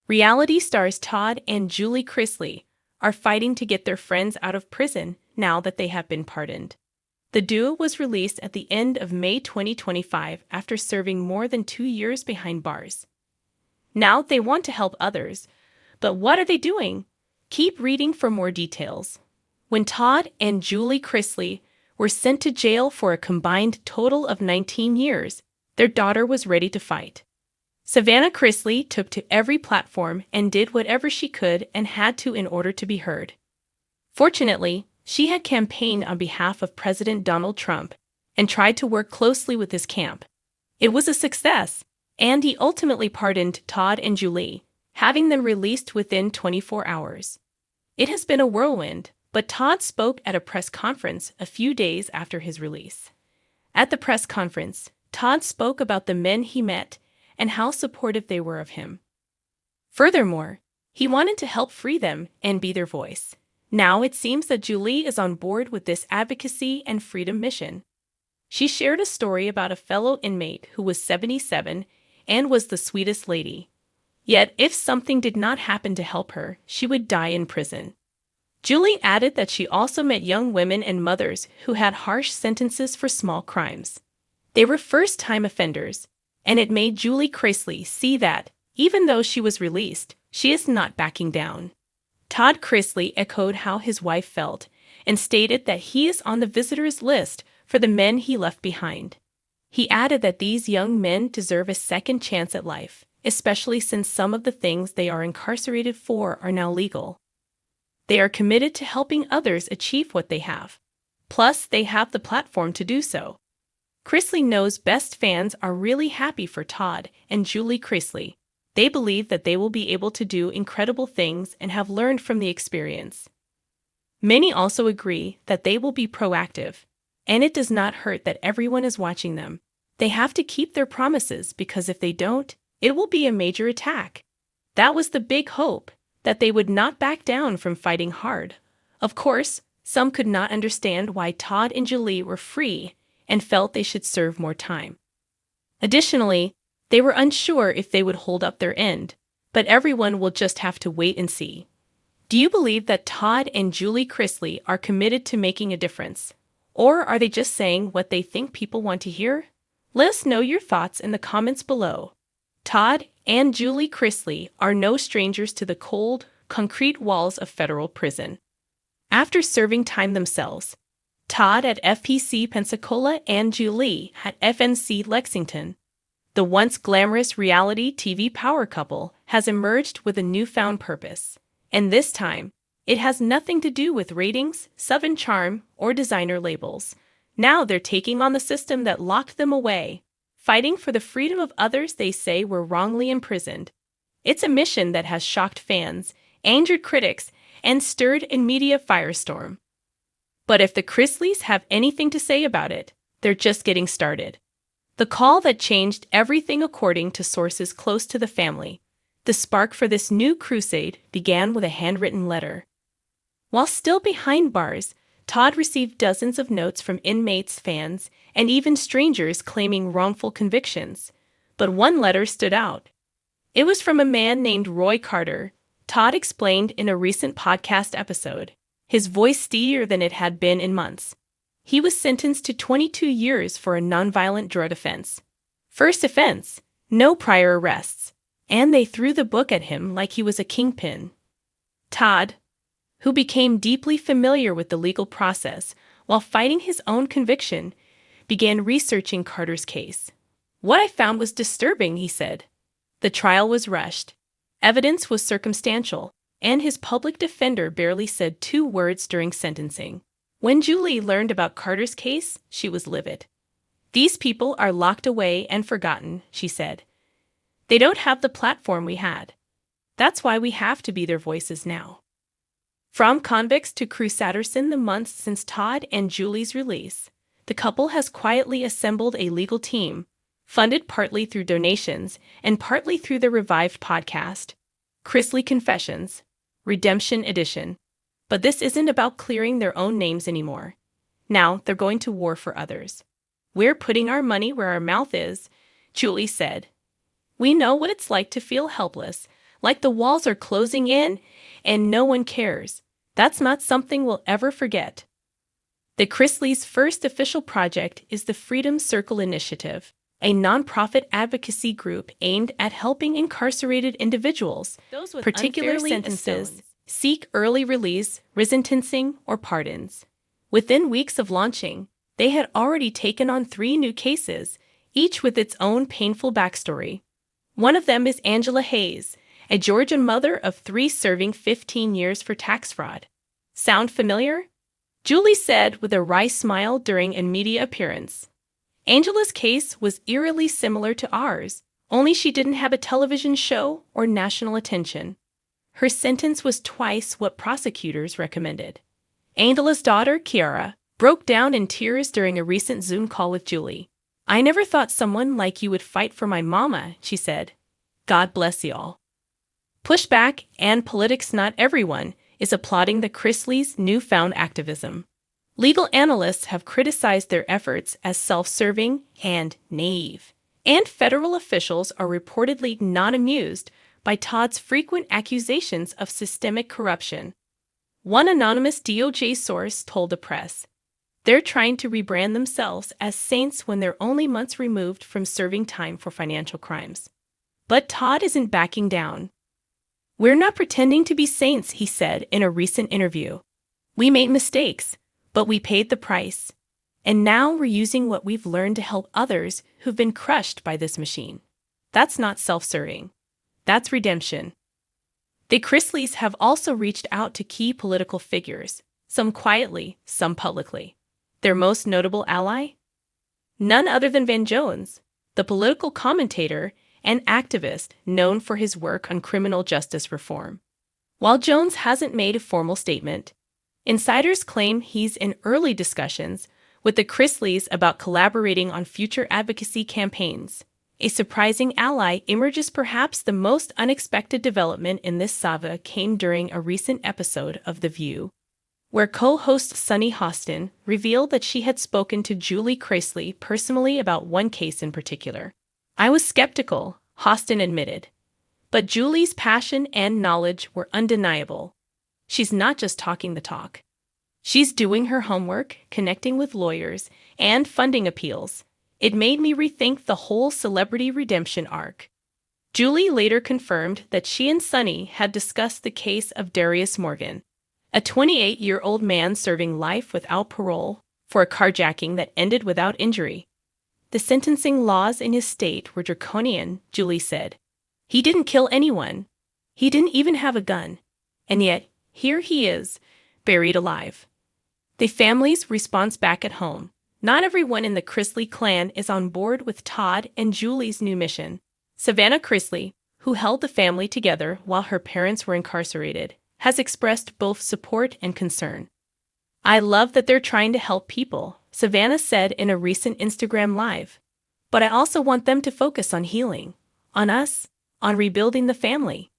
Reality stars Todd and Julie Chrisley are fighting to get their friends out of prison now that they have been pardoned. The duo was released at the end of May 2025 after serving more than 2 years behind bars. Now they want to help others, but what are they doing? Keep reading for more details. When Todd and Julie Chrisley were sent to jail for a combined total of 19 years, their daughter was ready to fight. Savannah Chrisley took to every platform and did whatever she could and had to in order to be heard. Fortunately, she had campaigned on behalf of President Donald Trump and tried to work closely with his camp. It was a success, and he ultimately pardoned Todd and Julie, having them released within 24 hours. It has been a whirlwind, but Todd spoke at a press conference a few days after his release. At the press conference, Todd spoke about the men he met and how supportive they were of him. Furthermore, he wanted to help free them and be their voice. Now it seems that Julie is on board with this advocacy and freedom mission. She shared a story about a fellow inmate who was 77 and was the sweetest lady. Yet, if something did not happen to help her, she would die in prison. Julie added that she also met young women and mothers who had harsh sentences for small crimes. They were first-time offenders, and it made Julie Chrisley see that, even though she was released, she is not backing down. Todd Chrisley echoed how his wife felt and stated that he is on the visitors list for the men he left behind. He added that these young men deserve a second chance at life, especially since some of the things they are incarcerated for are now legal. They are committed to helping others achieve what they have. Plus, they have the platform to do so. Chrisley Knows best fans are really happy for Todd and Julie Chrisley. They believe that they will be able to do incredible things and have learned from the experience. Many also agree that they will be proactive, and it does not hurt that everyone is watching them. They have to keep their promises because if they don't, it will be a major attack. That was the big hope, that they would not back down from fighting hard. Of course, some could not understand why Todd and Julie were free and felt they should serve more time. Additionally, they were unsure if they would hold up their end, but everyone will just have to wait and see. Do you believe that Todd and Julie Chrisley are committed to making a difference? Or are they just saying what they think people want to hear? Let us know your thoughts in the comments below. Todd and Julie Chrisley are no strangers to the cold, concrete walls of federal prison. After serving time themselves, Todd at FPC Pensacola and Julie at FNC Lexington, the once glamorous reality TV power couple has emerged with a newfound purpose. And this time, it has nothing to do with ratings, Southern charm, or designer labels. Now they're taking on the system that locked them away, fighting for the freedom of others they say were wrongly imprisoned. It's a mission that has shocked fans, angered critics, and stirred a media firestorm. But if the Chrisleys have anything to say about it, they're just getting started. The call that changed everything according to sources close to the family. The spark for this new crusade began with a handwritten letter. While still behind bars, Todd received dozens of notes from inmates, fans, and even strangers claiming wrongful convictions. But one letter stood out. It was from a man named Roy Carter. Todd explained in a recent podcast episode, his voice steadier than it had been in months. He was sentenced to 22 years for a nonviolent drug offense. First offense, no prior arrests, and they threw the book at him like he was a kingpin. Todd, who became deeply familiar with the legal process while fighting his own conviction, began researching Carter's case. What I found was disturbing, he said. The trial was rushed. Evidence was circumstantial, and his public defender barely said 2 words during sentencing. When Julie learned about Carter's case, she was livid. These people are locked away and forgotten, she said. They don't have the platform we had. That's why we have to be their voices now. From convicts to crusaders in the months since Todd and Julie's release, the couple has quietly assembled a legal team, funded partly through donations and partly through the revived podcast, Chrisley Confessions, Redemption Edition. But this isn't about clearing their own names anymore. Now they're going to war for others. We're putting our money where our mouth is, Julie said. We know what it's like to feel helpless, like the walls are closing in and no one cares. That's not something we'll ever forget. The Chrisley's first official project is the Freedom Circle Initiative, a nonprofit advocacy group aimed at helping incarcerated individuals, particularly sentences, seek early release, resentencing, or pardons. Within weeks of launching, they had already taken on 3 new cases, each with its own painful backstory. One of them is Angela Hayes, a Georgia mother of 3 serving 15 years for tax fraud. Sound familiar? Julie said with a wry smile during a media appearance. Angela's case was eerily similar to ours, only she didn't have a television show or national attention. Her sentence was twice what prosecutors recommended. Angela's daughter, Kiara, broke down in tears during a recent Zoom call with Julie. "I never thought someone like you would fight for my mama," she said. "God bless y'all." Pushback and politics. Not everyone is applauding the Chrisley's newfound activism. Legal analysts have criticized their efforts as self-serving and naive, and federal officials are reportedly not amused by Todd's frequent accusations of systemic corruption. One anonymous DOJ source told the press, "They're trying to rebrand themselves as saints when they're only months removed from serving time for financial crimes." But Todd isn't backing down. "We're not pretending to be saints," he said in a recent interview. "We made mistakes, but we paid the price. And now we're using what we've learned to help others who've been crushed by this machine." That's not self-serving. That's redemption. The Chrisleys have also reached out to key political figures, some quietly, some publicly. Their most notable ally? None other than Van Jones, the political commentator and activist known for his work on criminal justice reform. While Jones hasn't made a formal statement, insiders claim he's in early discussions with the Chrisleys about collaborating on future advocacy campaigns. A surprising ally emerges. Perhaps the most unexpected development in this saga came during a recent episode of The View, where co-host Sunny Hostin revealed that she had spoken to Julie Chrisley personally about one case in particular. "I was skeptical," Hostin admitted, but Julie's passion and knowledge were undeniable. She's not just talking the talk. She's doing her homework, connecting with lawyers, and funding appeals. It made me rethink the whole celebrity redemption arc. Julie later confirmed that she and Sunny had discussed the case of Darius Morgan, a 28-year-old man serving life without parole for a carjacking that ended without injury. "The sentencing laws in his state were draconian," Julie said. "He didn't kill anyone. He didn't even have a gun. And yet, here he is, buried alive." The family's response back at home. Not everyone in the Chrisley clan is on board with Todd and Julie's new mission. Savannah Chrisley, who held the family together while her parents were incarcerated, has expressed both support and concern. "I love that they're trying to help people," Savannah said in a recent Instagram Live. "But I also want them to focus on healing, on us, on rebuilding the family."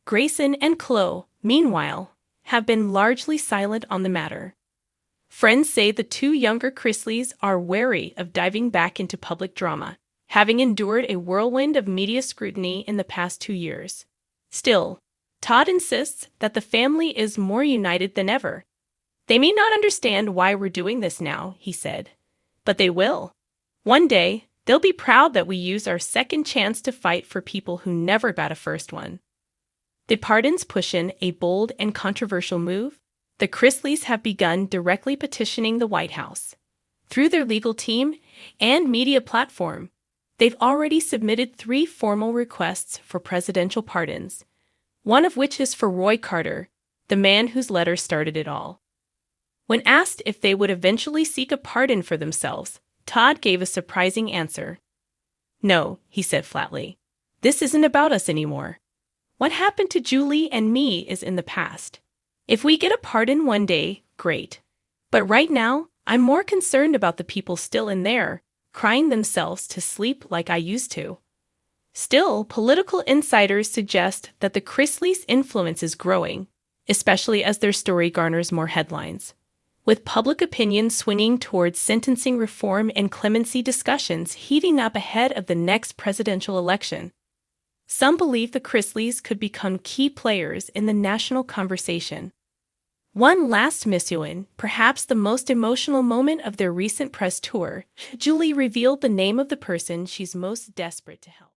Grayson and Chloe, meanwhile, have been largely silent on the matter. Friends say the 2 younger Chrisleys are wary of diving back into public drama, having endured a whirlwind of media scrutiny in the past 2 years. Still, Todd insists that the family is more united than ever. "They may not understand why we're doing this now," he said, "but they will. One day, they'll be proud that we used our second chance to fight for people who never got a first one." The pardons push in a bold and controversial move. The Chrisleys have begun directly petitioning the White House. Through their legal team and media platform, they've already submitted 3 formal requests for presidential pardons, one of which is for Roy Carter, the man whose letter started it all. When asked if they would eventually seek a pardon for themselves, Todd gave a surprising answer. "No," he said flatly. "This isn't about us anymore. What happened to Julie and me is in the past. If we get a pardon one day, great. But right now, I'm more concerned about the people still in there, crying themselves to sleep like I used to." Still, political insiders suggest that the Chrisleys' influence is growing, especially as their story garners more headlines. With public opinion swinging towards sentencing reform and clemency discussions heating up ahead of the next presidential election. Some believe the Chrisleys could become key players in the national conversation. One last mission, perhaps the most emotional moment of their recent press tour, Julie revealed the name of the person she's most desperate to help.